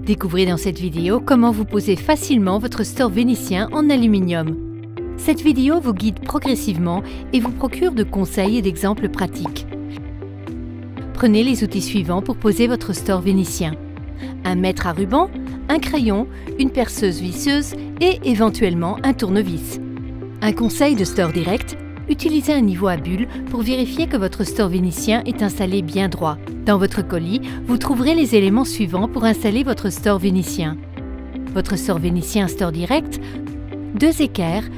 Découvrez dans cette vidéo comment vous posez facilement votre store vénitien en aluminium. Cette vidéo vous guide progressivement et vous procure de conseils et d'exemples pratiques. Prenez les outils suivants pour poser votre store vénitien. Un mètre à ruban, un crayon, une perceuse visseuse et éventuellement un tournevis. Un conseil de store direct, utilisez un niveau à bulles pour vérifier que votre store vénitien est installé bien droit. Dans votre colis, vous trouverez les éléments suivants pour installer votre store vénitien. Votre store vénitien store direct, 2 équerres,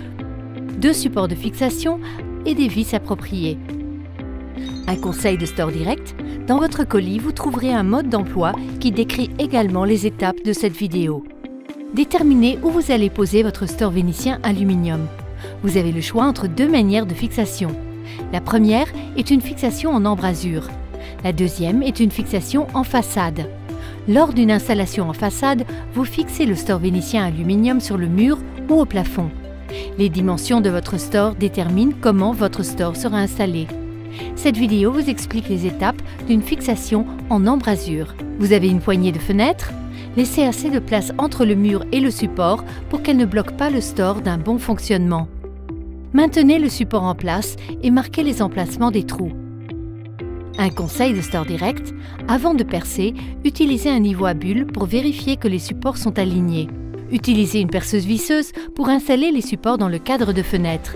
2 supports de fixation et des vis appropriées. Un conseil de store direct, dans votre colis, vous trouverez un mode d'emploi qui décrit également les étapes de cette vidéo. Déterminez où vous allez poser votre store vénitien aluminium. Vous avez le choix entre 2 manières de fixation. La première est une fixation en embrasure. La deuxième est une fixation en façade. Lors d'une installation en façade, vous fixez le store vénitien aluminium sur le mur ou au plafond. Les dimensions de votre store déterminent comment votre store sera installé. Cette vidéo vous explique les étapes d'une fixation en embrasure. Vous avez une poignée de fenêtres. Laissez assez de place entre le mur et le support pour qu'elle ne bloque pas le store d'un bon fonctionnement. Maintenez le support en place et marquez les emplacements des trous. Un conseil de store direct, avant de percer, utilisez un niveau à bulles pour vérifier que les supports sont alignés. Utilisez une perceuse visseuse pour installer les supports dans le cadre de fenêtre.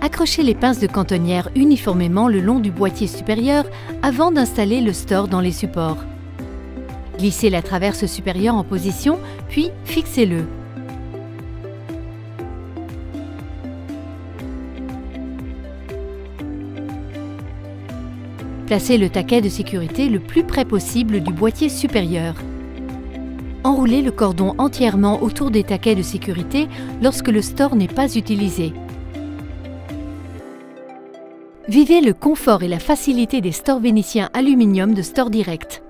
Accrochez les pinces de cantonnière uniformément le long du boîtier supérieur avant d'installer le store dans les supports. Glissez la traverse supérieure en position, puis fixez-le. Placez le taquet de sécurité le plus près possible du boîtier supérieur. Enroulez le cordon entièrement autour des taquets de sécurité lorsque le store n'est pas utilisé. Vivez le confort et la facilité des stores vénitiens aluminium de Store Direct.